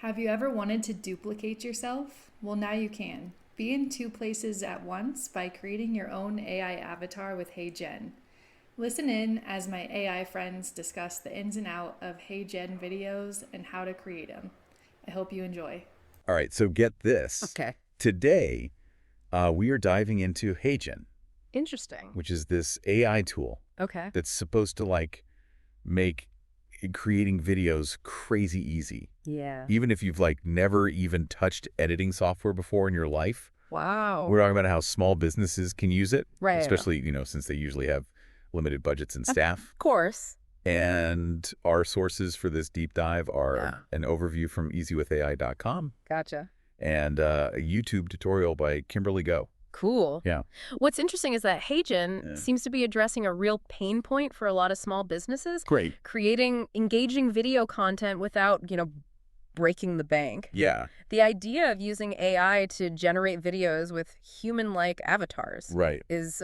Have you ever wanted to duplicate yourself? Well, now you can. Be in two places at once by creating your own AI avatar with HeyGen. Listen in as my AI friends discuss the ins and outs of HeyGen videos and how to create them. I hope you enjoy. All right, so get this. Okay. Today, we are diving into HeyGen, Interesting. which is this AI tool Okay. that's supposed to make creating videos crazy easy. Yeah. Even if you've never even touched editing software before in your life. Wow. We're talking about how small businesses can use it, Right. especially, since they usually have limited budgets and staff. Of course. And our sources for this deep dive are an overview from easywithai.com Gotcha. and a YouTube tutorial by Kimberly Go. Cool. Yeah. What's interesting is that HeyGen seems to be addressing a real pain point for a lot of small businesses. Great. Creating engaging video content without, breaking the bank. Yeah. The idea of using AI to generate videos with human-like avatars Right. is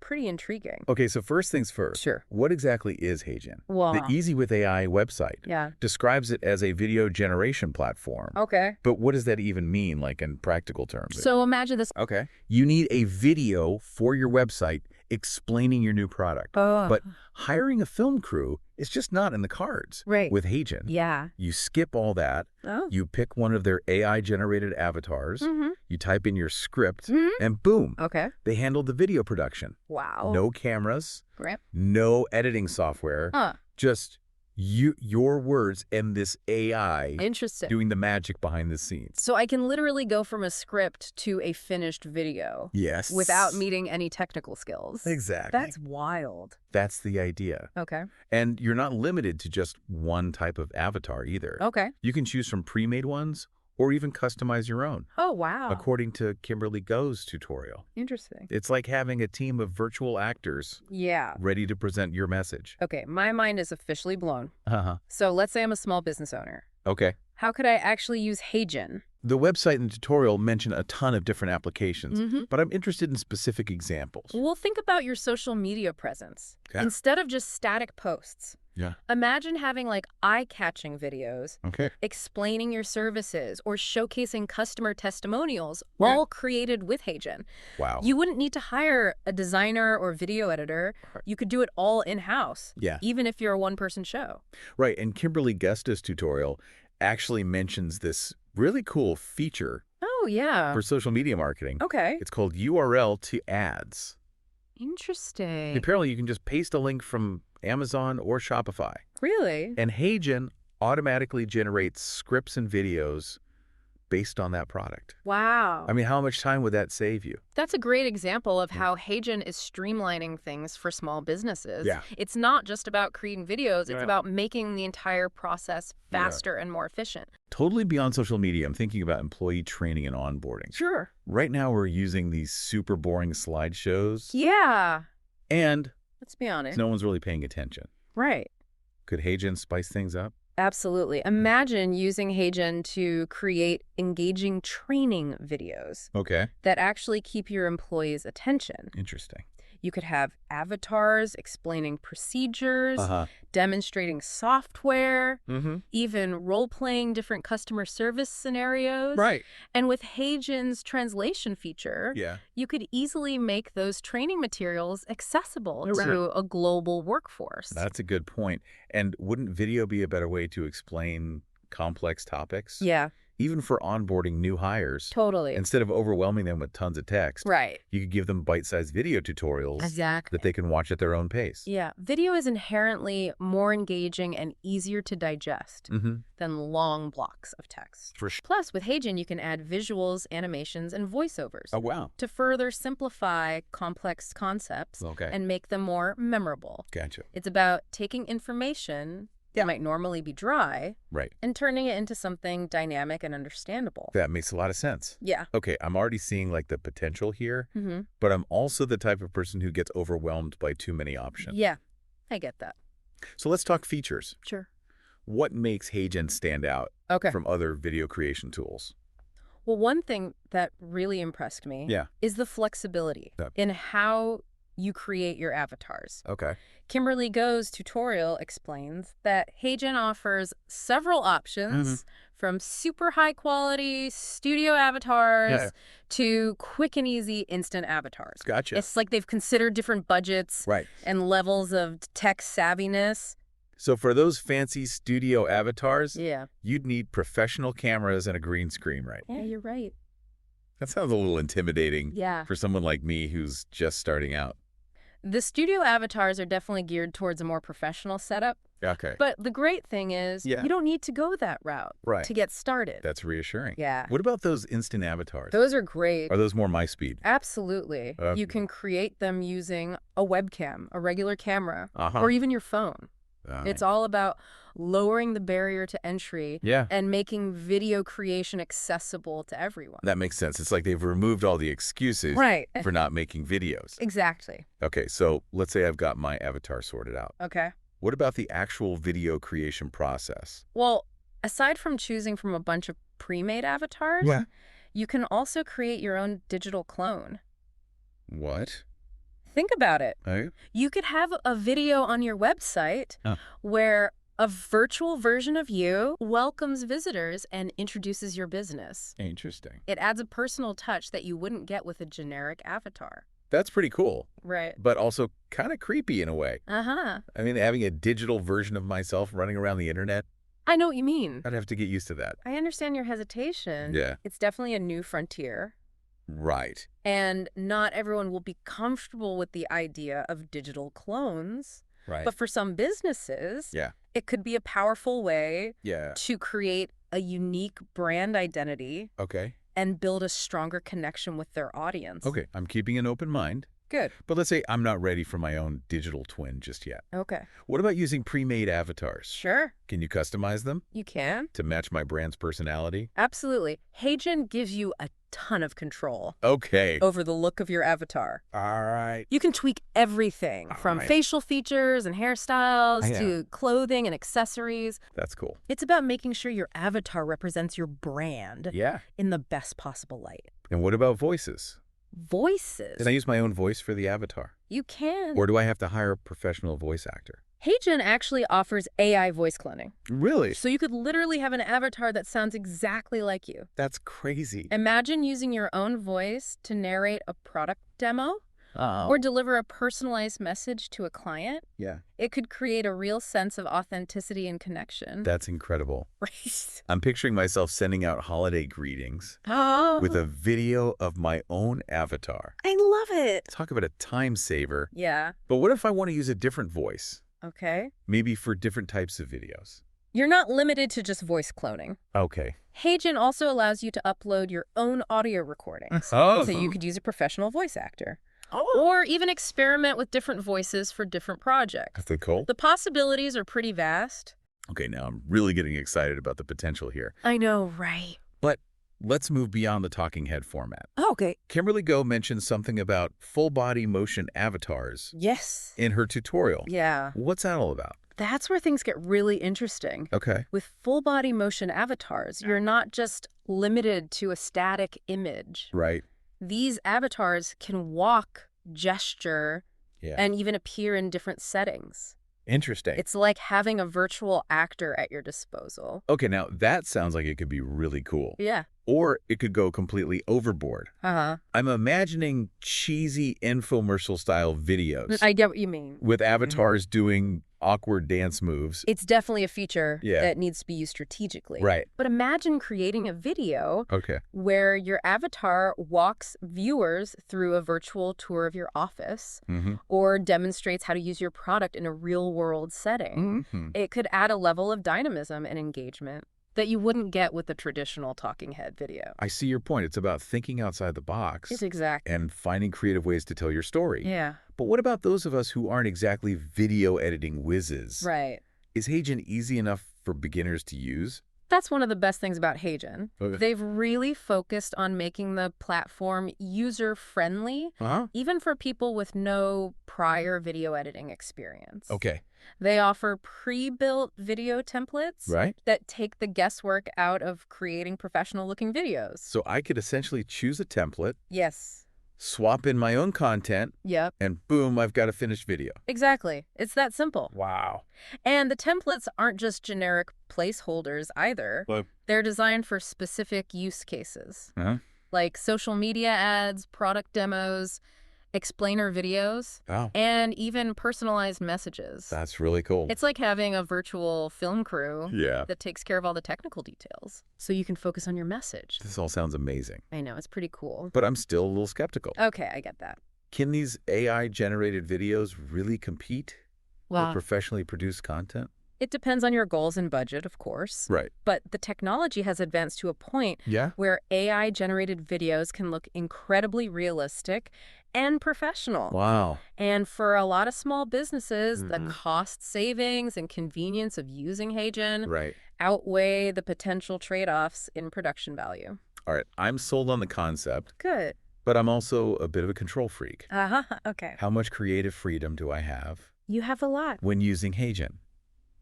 pretty intriguing. Okay, so first things first. Sure. What exactly is HeyGen? Wow. The Easy with AI website Yeah. describes it as a video generation platform. Okay. But what does that even mean, in practical terms? So imagine this. Okay. You need a video for your website explaining your new product. But hiring a film crew is just not in the cards. Right. With HeyGen. Yeah. You skip all that. Oh. You pick one of their AI-generated avatars. Mm-hmm. You type in your script, Mm-hmm. and boom, Okay. they handle the video production. Wow. No cameras, Great. no editing software, Huh. just your words and this AI Interesting. doing the magic behind the scenes. So I can literally go from a script to a finished video Yes. without meeting any technical skills. Exactly. That's wild. That's the idea. Okay. And you're not limited to just one type of avatar either. Okay. You can choose from pre-made ones or even customize your own, Oh, wow. according to Kimberly Go's tutorial. Interesting. It's like having a team of virtual actors Yeah. ready to present your message. Okay. My mind is officially blown. Uh-huh. So let's say I'm a small business owner. Okay. How could I actually use HeyGen? The website and the tutorial mention a ton of different applications, Mm-hmm. but I'm interested in specific examples. Well, think about your social media presence. Okay. Instead of just static posts, Yeah. imagine having eye-catching videos Okay. explaining your services or showcasing customer testimonials, Yeah. all created with HeyGen. Wow. You wouldn't need to hire a designer or video editor. You could do it all in-house, Yeah. even if you're a one-person show. Right. And Kimberly Gusta's tutorial actually mentions this really cool feature Oh, yeah. for social media marketing. Okay. It's called URL to ads. Interesting. Apparently, you can just paste a link from Amazon or Shopify. Really? And HeyGen automatically generates scripts and videos based on that product. Wow. I mean, how much time would that save you? That's a great example of how HeyGen is streamlining things for small businesses. Yeah. It's not just about creating videos. It's Yeah. about making the entire process faster and more efficient. Totally beyond social media, I'm thinking about employee training and onboarding. Sure. Right now, we're using these super boring slideshows, Yeah. and Let's be honest. no one's really paying attention. Right. Could HeyGen spice things up? Absolutely. Imagine using HeyGen to create engaging training videos Okay. that actually keep your employees' attention. Interesting. You could have avatars explaining procedures, Uh-huh. demonstrating software, Mm-hmm. even role-playing different customer service scenarios. Right. And with HeyGen's translation feature, Yeah. you could easily make those training materials accessible Right. to a global workforce. That's a good point. And wouldn't video be a better way to explain complex topics? Yeah, Even for onboarding new hires. totally. Instead of overwhelming them with tons of text, Right. you could give them bite-sized video tutorials Exactly. that they can watch at their own pace. Yeah, video is inherently more engaging and easier to digest Mm-hmm. than long blocks of text. For sure. Plus, with HeyGen, you can add visuals, animations, and voiceovers Oh, wow. to further simplify complex concepts Okay. and make them more memorable. Gotcha. It's about taking information that might normally be dry Right. and turning it into something dynamic and understandable. That makes a lot of sense. Yeah. Okay, I'm already seeing the potential here, Mm-hmm. but I'm also the type of person who gets overwhelmed by too many options. Yeah, I get that. So let's talk features. Sure. What makes HeyGen stand out Okay. from other video creation tools? Well, one thing that really impressed me Yeah. is the flexibility Yep. in how you create your avatars. Okay. Kimberly Go's tutorial explains that HeyGen offers several options from super high quality studio avatars to quick and easy instant avatars. Gotcha. It's like they've considered different budgets Right. and levels of tech savviness. So for those fancy studio avatars, Yeah. you'd need professional cameras and a green screen, right? Yeah, you're right. That sounds a little intimidating Yeah. for someone like me who's just starting out. The studio avatars are definitely geared towards a more professional setup. Okay. But the great thing is you don't need to go that route to get started. That's reassuring. Yeah. What about those instant avatars? Those are great. Are those more my speed? Absolutely. You can create them using a webcam, a regular camera, or even your phone. It's all about lowering the barrier to entry and making video creation accessible to everyone. That makes sense. It's like they've removed all the excuses for not making videos. Exactly. Okay, so let's say I've got my avatar sorted out. Okay. What about the actual video creation process? Well, aside from choosing from a bunch of pre-made avatars, you can also create your own digital clone. What? Think about it. Oh? You could have a video on your website where a virtual version of you welcomes visitors and introduces your business. Interesting. It adds a personal touch that you wouldn't get with a generic avatar. That's pretty cool. Right. But also kind of creepy in a way. I mean, having a digital version of myself running around the internet, I know what you mean. I'd have to get used to that. I understand your hesitation. Yeah. It's definitely a new frontier. Right. And not everyone will be comfortable with the idea of digital clones. Right. But for some businesses, it could be a powerful way to create a unique brand identity and build a stronger connection with their audience. Okay, I'm keeping an open mind. Good. But let's say I'm not ready for my own digital twin just yet. Okay. What about using pre-made avatars? Sure. Can you customize them? You can. To match my brand's personality? Absolutely. HeyGen gives you a ton of control over the look of your avatar. All right. You can tweak everything from facial features and hairstyles to clothing and accessories. That's cool. It's about making sure your avatar represents your brand in the best possible light. And what about voices? Voices? Can I use my own voice for the avatar? You can. Or do I have to hire a professional voice actor? HeyGen actually offers AI voice cloning. Really? So you could literally have an avatar that sounds exactly like you. That's crazy. Imagine using your own voice to narrate a product demo or deliver a personalized message to a client. Yeah. It could create a real sense of authenticity and connection. That's incredible. Right. I'm picturing myself sending out holiday greetings with a video of my own avatar. I love it. Talk about a time saver. Yeah. But what if I want to use a different voice? Okay. Maybe for different types of videos. You're not limited to just voice cloning. Okay. HeyGen also allows you to upload your own audio recordings. So you could use a professional voice actor. Or even experiment with different voices for different projects. That's cool. The possibilities are pretty vast. Okay, now I'm really getting excited about the potential here. I know, right? But let's move beyond the talking head format. Okay. Kimberly Go mentioned something about full body motion avatars. Yes. In her tutorial. Yeah. What's that all about? That's where things get really interesting. Okay. With full body motion avatars, you're not just limited to a static image. Right. These avatars can walk, gesture, and even appear in different settings. Interesting. It's like having a virtual actor at your disposal. Okay, now that sounds like it could be really cool. Yeah. Or it could go completely overboard. I'm imagining cheesy infomercial-style videos. I get what you mean. With avatars doing awkward dance moves. It's definitely a feature that needs to be used strategically. Right. But imagine creating a video where your avatar walks viewers through a virtual tour of your office or demonstrates how to use your product in a real-world setting. It could add a level of dynamism and engagement that you wouldn't get with the traditional talking head video. I see your point. It's about thinking outside the box. It's exactly. And finding creative ways to tell your story. Yeah. But what about those of us who aren't exactly video editing whizzes? Right. Is HeyGen easy enough for beginners to use? That's one of the best things about HeyGen. They've really focused on making the platform user-friendly, even for people with no prior video editing experience. Okay. They offer pre-built video templates that take the guesswork out of creating professional-looking videos. So I could essentially choose a template. Yes. swap in my own content, Yep. and boom, I've got a finished video. Exactly. It's that simple. Wow. And the templates aren't just generic placeholders either. Well, They're designed for specific use cases, uh-huh. like social media ads, product demos, explainer videos, Wow. and even personalized messages. That's really cool. It's like having a virtual film crew Yeah. that takes care of all the technical details, so you can focus on your message. This all sounds amazing. I know, it's pretty cool. But I'm still a little skeptical. Okay, I get that. Can these AI-generated videos really compete with Well, professionally produced content? it depends on your goals and budget, of course. Right. But the technology has advanced to a point Yeah? where AI-generated videos can look incredibly realistic and professional. Wow. And for a lot of small businesses, the cost savings and convenience of using HeyGen Right. outweigh the potential trade-offs in production value. All right. I'm sold on the concept, Good. but I'm also a bit of a control freak. Okay. How much creative freedom do I have You have a lot. when using HeyGen?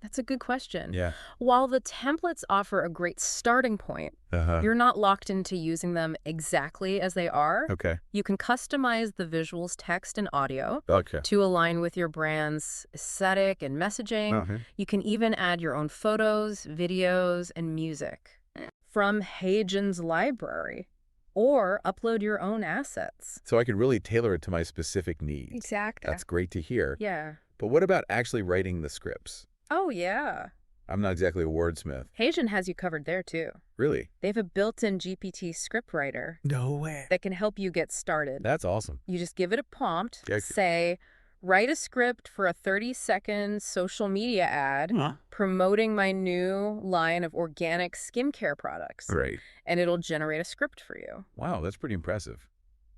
That's a good question. Yeah. While the templates offer a great starting point, Uh-huh. you're not locked into using them exactly as they are. Okay. You can customize the visuals, text, and audio Okay. to align with your brand's aesthetic and messaging. Uh-huh. You can even add your own photos, videos, and music from HeyGen's library, or upload your own assets. So I could really tailor it to my specific needs. Exactly. That's great to hear. Yeah. But what about actually writing the scripts? Oh, yeah. I'm not exactly a wordsmith. HeyGen has you covered there, too. Really? They have a built-in GPT scriptwriter No way. that can help you get started. That's awesome. You just give it a prompt, Yeah. say, write a script for a 30-second social media ad promoting my new line of organic skincare products. Right. And it'll generate a script for you. Wow, that's pretty impressive.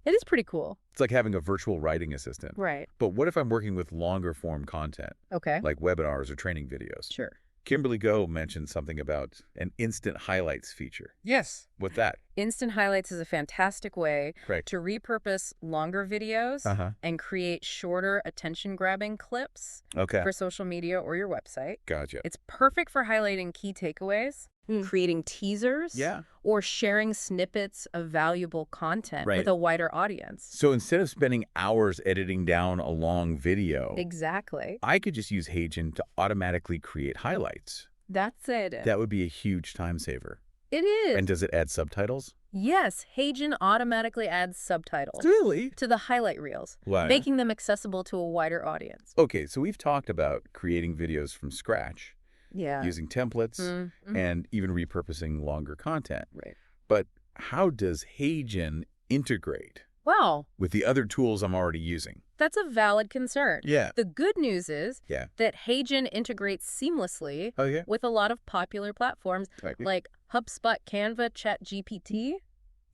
It is pretty cool. It's like having a virtual writing assistant. Right. But what if I'm working with longer form content, Okay. like webinars or training videos? Sure. Kimberly Go mentioned something about an instant highlights feature. Yes. What's that? Instant Highlights is a fantastic way Right. to repurpose longer videos Uh-huh. and create shorter attention-grabbing clips Okay. for social media or your website. Gotcha. It's perfect for highlighting key takeaways, creating teasers, Yeah. or sharing snippets of valuable content Right. with a wider audience. So instead of spending hours editing down a long video, Exactly. I could just use HeyGen to automatically create highlights. That's it. That would be a huge time saver. It is. And does it add subtitles? Yes, HeyGen automatically adds subtitles Really? to the highlight reels, Wow. making them accessible to a wider audience. Okay, so we've talked about creating videos from scratch, Yeah. using templates, Mhm. and even repurposing longer content. Right. But how does HeyGen integrate Well, with the other tools I'm already using? that's a valid concern. Yeah. The good news is Yeah. that HeyGen integrates seamlessly Oh, yeah? with a lot of popular platforms Right. like HubSpot, Canva, ChatGPT,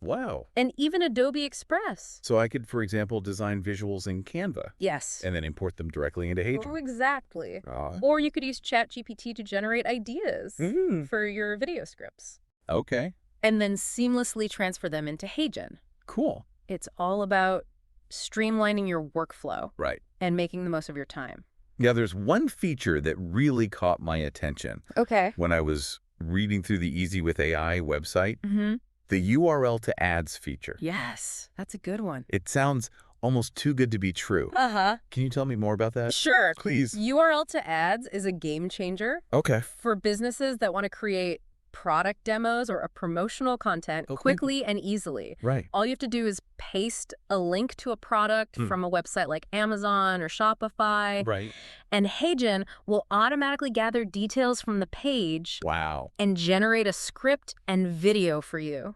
Wow. and even Adobe Express. So I could, for example, design visuals in Canva Yes. and then import them directly into HeyGen. Oh, exactly. Ah. Or you could use ChatGPT to generate ideas Mm. for your video scripts Okay. and then seamlessly transfer them into HeyGen. Cool. It's all about streamlining your workflow Right. and making the most of your time. Now, there's one feature that really caught my attention Okay. when I was reading through the Easy with AI website, Mm-hmm. the URL to ads feature. Yes, that's a good one. It sounds almost too good to be true. Uh-huh. Can you tell me more about that? Sure. Please. URL to ads is a game changer Okay. for businesses that want to create product demos or a promotional content Okay. quickly and easily. Right. All you have to do is paste a link to a product from a website like Amazon or Shopify, Right. and HeyGen will automatically gather details from the page Wow. and generate a script and video for you.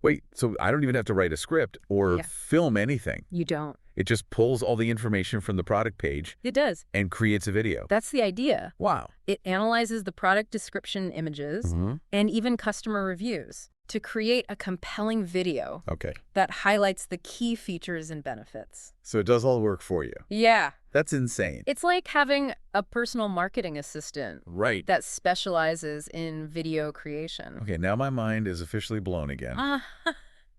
Wait, so I don't even have to write a script or Yeah. film anything. You don't. It just pulls all the information from the product page It does. and creates a video. That's the idea. Wow. It analyzes the product description images and even customer reviews to create a compelling video Okay. that highlights the key features and benefits. So it does all the work for you. Yeah. That's insane. It's like having a personal marketing assistant Right. that specializes in video creation. Okay, now my mind is officially blown again.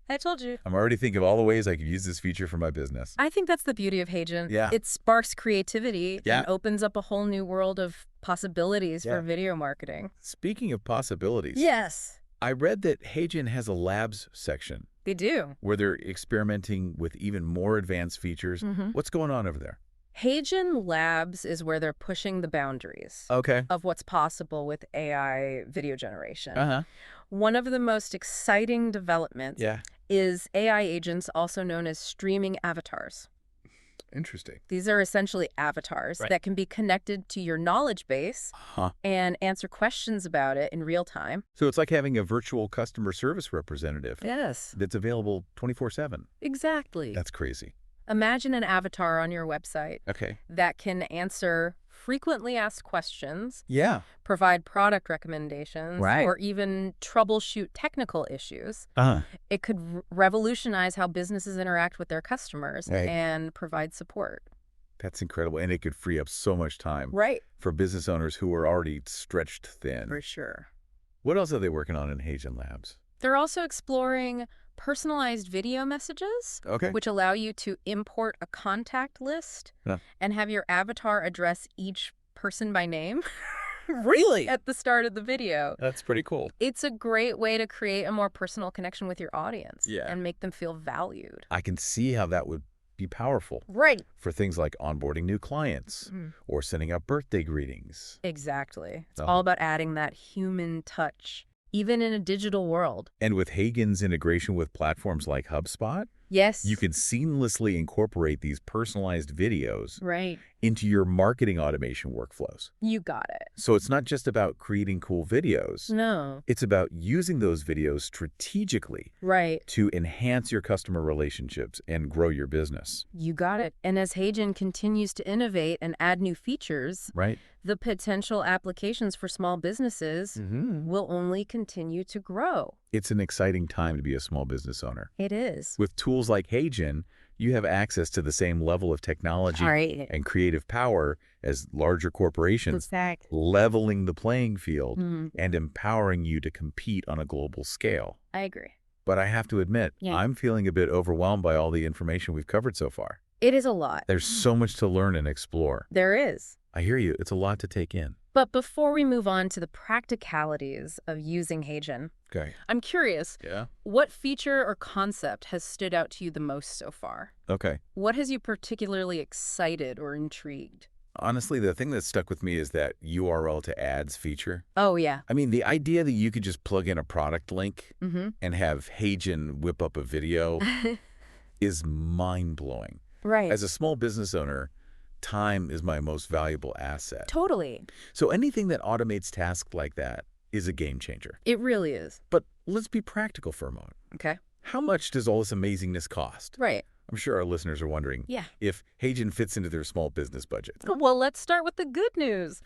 I told you. I'm already thinking of all the ways I could use this feature for my business. I think that's the beauty of HeyGen. Yeah. It sparks creativity Yeah. and opens up a whole new world of possibilities Yeah. for video marketing. Speaking of possibilities, Yes. I read that HeyGen has a labs section They do. where they're experimenting with even more advanced features. What's going on over there? HeyGen Labs is where they're pushing the boundaries of what's possible with AI video generation. One of the most exciting developments is AI agents, also known as streaming avatars. Interesting. These are essentially avatars that can be connected to your knowledge base and answer questions about it in real time. So it's like having a virtual customer service representative. Yes. That's available 24/7. Exactly. That's crazy. Imagine an avatar on your website that can answer frequently asked questions, provide product recommendations, or even troubleshoot technical issues. It could revolutionize how businesses interact with their customers and provide support. That's incredible. And it could free up so much time for business owners who are already stretched thin. For sure. What else are they working on in HeyGen Labs? They're also exploring personalized video messages, which allow you to import a contact list and have your avatar address each person by name. Really? At the start of the video. That's pretty cool. It's a great way to create a more personal connection with your audience and make them feel valued. I can see how that would be powerful. For things like onboarding new clients or sending out birthday greetings. Exactly. It's all about adding that human touch, even in a digital world. And with HeyGen's integration with platforms like HubSpot, you can seamlessly incorporate these personalized videos into your marketing automation workflows. You got it. So it's not just about creating cool videos. No. It's about using those videos strategically to enhance your customer relationships and grow your business. You got it. And as HeyGen continues to innovate and add new features, the potential applications for small businesses will only continue to grow. It's an exciting time to be a small business owner. It is. With tools like HeyGen, you have access to the same level of technology and creative power as larger corporations, leveling the playing field and empowering you to compete on a global scale. I agree. But I have to admit, I'm feeling a bit overwhelmed by all the information we've covered so far. It is a lot. There's so much to learn and explore. There is. I hear you. It's a lot to take in. But before we move on to the practicalities of using HeyGen, I'm curious, what feature or concept has stood out to you the most so far? What has you particularly excited or intrigued? Honestly, the thing that stuck with me is that URL to ads feature. Oh, yeah. I mean, the idea that you could just plug in a product link and have HeyGen whip up a video is mind-blowing. As a small business owner, time is my most valuable asset. Totally. So anything that automates tasks like that is a game changer. It really is. But let's be practical for a moment. How much does all this amazingness cost? I'm sure our listeners are wondering if HeyGen fits into their small business budget. Well, let's start with the good news.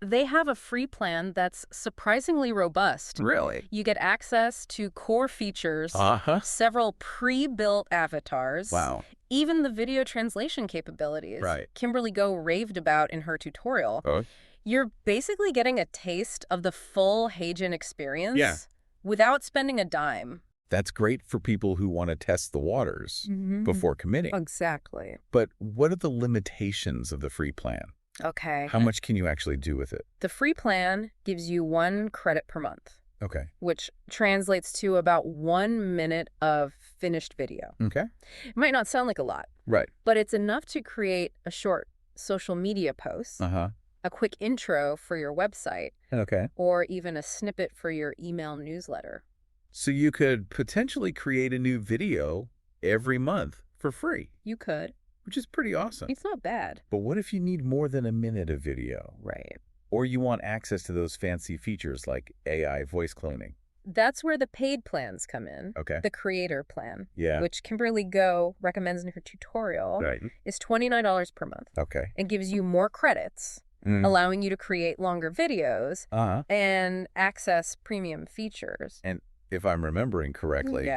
They have a free plan that's surprisingly robust. Really? You get access to core features, several pre-built avatars, even the video translation capabilities Kimberly Go raved about in her tutorial. You're basically getting a taste of the full HeyGen experience without spending a dime. That's great for people who want to test the waters before committing. Exactly. But what are the limitations of the free plan? How much can you actually do with it? The free plan gives you 1 credit per month. Which translates to about 1 minute of finished video. It might not sound like a lot. But it's enough to create a short social media post, a quick intro for your website, or even a snippet for your email newsletter. So you could potentially create a new video every month for free. You could. Which is pretty awesome. It's not bad. But what if you need more than a minute of video? Or you want access to those fancy features like AI voice cloning? That's where the paid plans come in. The creator plan, which Kimberly Go recommends in her tutorial, is $29 per month. And gives you more credits, allowing you to create longer videos and access premium features. And if I'm remembering correctly,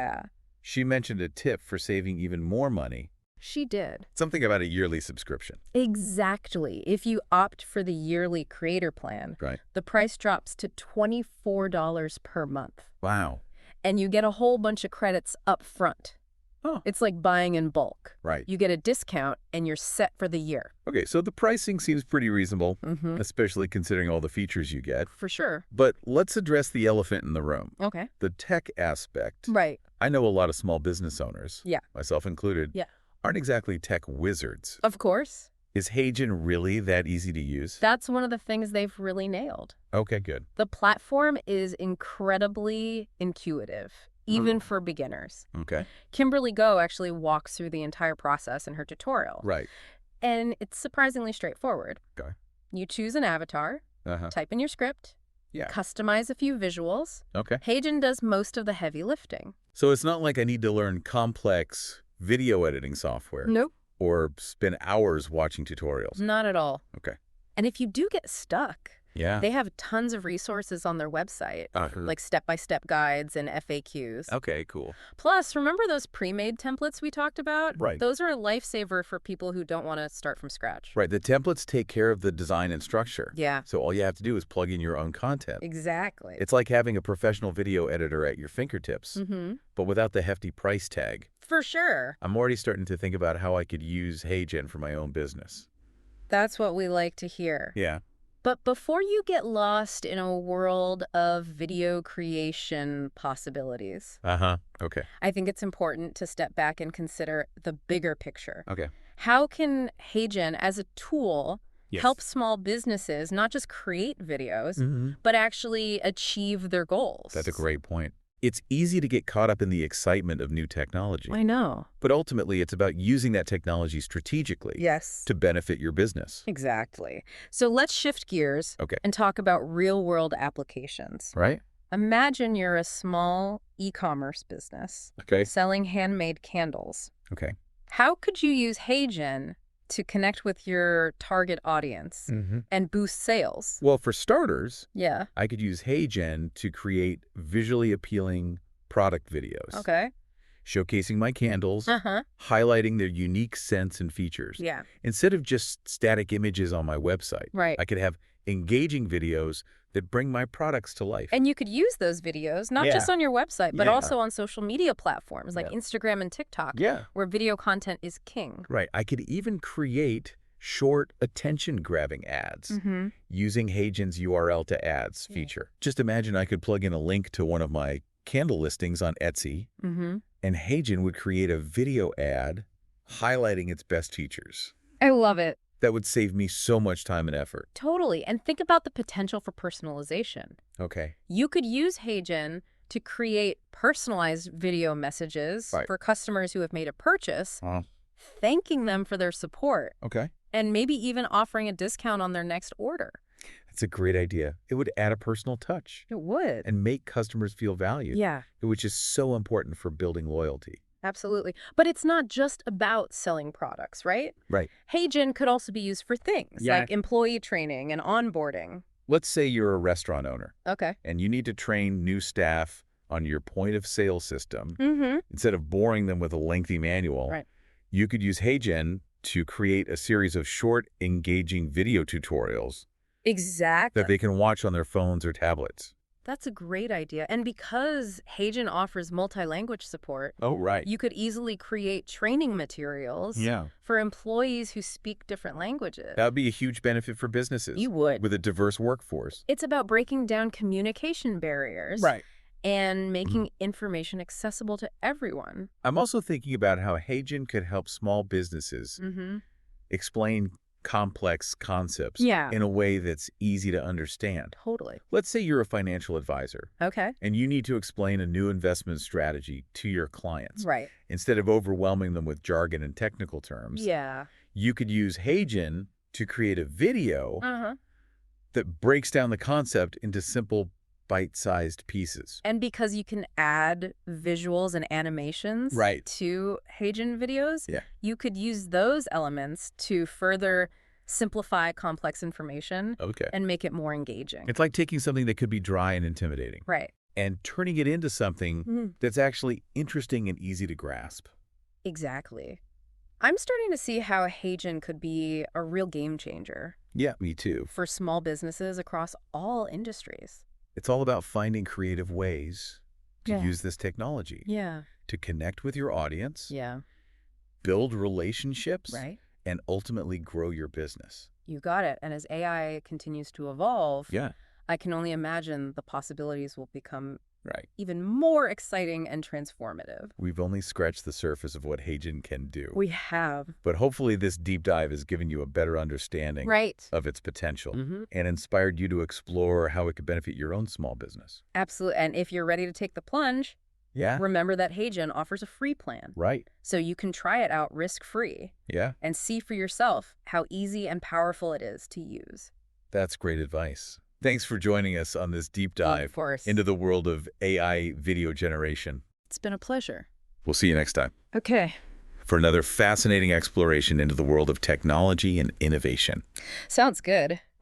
she mentioned a tip for saving even more money. She did. Something about a yearly subscription. Exactly. If you opt for the yearly creator plan, the price drops to $24 per month. Wow. And you get a whole bunch of credits up front. Oh. It's like buying in bulk. Right. You get a discount and you're set for the year. Okay, so the pricing seems pretty reasonable, especially considering all the features you get. For sure. But let's address the elephant in the room. Okay. The tech aspect. Right. I know a lot of small business owners, myself included, aren't exactly tech wizards. Of course. Is HeyGen really that easy to use? That's one of the things they've really nailed. Okay, good. The platform is incredibly intuitive, even for beginners. Okay. Kimberly Go actually walks through the entire process in her tutorial. Right. And it's surprisingly straightforward. Okay. You choose an avatar, type in your script, customize a few visuals. Okay. HeyGen does most of the heavy lifting. So it's not like I need to learn complex video editing software. Nope. Or spend hours watching tutorials. Not at all. Okay. And if you do get stuck, they have tons of resources on their website, like step-by-step guides and FAQs. Okay, cool. Plus, remember those pre-made templates we talked about? Right. Those are a lifesaver for people who don't want to start from scratch. Right. The templates take care of the design and structure. Yeah. So all you have to do is plug in your own content. Exactly. It's like having a professional video editor at your fingertips, but without the hefty price tag. For sure. I'm already starting to think about how I could use HeyGen for my own business. That's what we like to hear. Yeah. But before you get lost in a world of video creation possibilities, okay, I think it's important to step back and consider the bigger picture. Okay. How can HeyGen, as a tool, help small businesses not just create videos, but actually achieve their goals? That's a great point. It's easy to get caught up in the excitement of new technology. I know. But ultimately, it's about using that technology strategically to benefit your business. Exactly. So let's shift gears and talk about real-world applications. Right? Imagine you're a small e-commerce business selling handmade candles. Okay. How could you use HeyGen to connect with your target audience and boost sales? Well, for starters, Yeah. I could use HeyGen to create visually appealing product videos. Okay. Showcasing my candles, highlighting their unique scents and features. Yeah. Instead of just static images on my website, Right. I could have engaging videos that bring my products to life. And you could use those videos, not just on your website, but also on social media platforms like Instagram and TikTok, where video content is king. Right. I could even create short attention-grabbing ads using HeyGen's URL to ads feature. Just imagine I could plug in a link to one of my candle listings on Etsy, and HeyGen would create a video ad highlighting its best features. I love it. That would save me so much time and effort. Totally. And think about the potential for personalization. Okay. You could use HeyGen to create personalized video messages for customers who have made a purchase, thanking them for their support. Okay. And maybe even offering a discount on their next order. That's a great idea. It would add a personal touch. It would. And make customers feel valued. Yeah. Which is so important for building loyalty. Absolutely. But it's not just about selling products, right? Right. HeyGen could also be used for things like employee training and onboarding. Let's say you're a restaurant owner. Okay. And you need to train new staff on your point of sale system. Instead of boring them with a lengthy manual, you could use HeyGen to create a series of short, engaging video tutorials. Exactly. That they can watch on their phones or tablets. That's a great idea. And because HeyGen offers multi-language support, you could easily create training materials for employees who speak different languages. That would be a huge benefit for businesses. You would. With a diverse workforce. It's about breaking down communication barriers. Right. And making information accessible to everyone. I'm also thinking about how HeyGen could help small businesses explain complex concepts in a way that's easy to understand. Totally. Let's say you're a financial advisor. Okay. And you need to explain a new investment strategy to your clients. Right. Instead of overwhelming them with jargon and technical terms. Yeah. You could use HeyGen to create a video that breaks down the concept into simple bite-sized pieces. And because you can add visuals and animations to HeyGen videos, you could use those elements to further simplify complex information and make it more engaging. It's like taking something that could be dry and intimidating. Right. And turning it into something that's actually interesting and easy to grasp. Exactly. I'm starting to see how HeyGen could be a real game changer. Yeah, me too. For small businesses across all industries. It's all about finding creative ways to use this technology. Yeah. To connect with your audience. Yeah. Build relationships. Right. And ultimately grow your business. You got it. And as AI continues to evolve, yeah, I can only imagine the possibilities will become right. even more exciting and transformative. We've only scratched the surface of what HeyGen can do. We have. But hopefully this deep dive has given you a better understanding of its potential and inspired you to explore how it could benefit your own small business. Absolutely. And if you're ready to take the plunge, remember that HeyGen offers a free plan. Right. So you can try it out risk-free. Yeah. And see for yourself how easy and powerful it is to use. That's great advice. Thanks for joining us on this deep dive into the world of AI video generation. It's been a pleasure. We'll see you next time. Okay. For another fascinating exploration into the world of technology and innovation. Sounds good.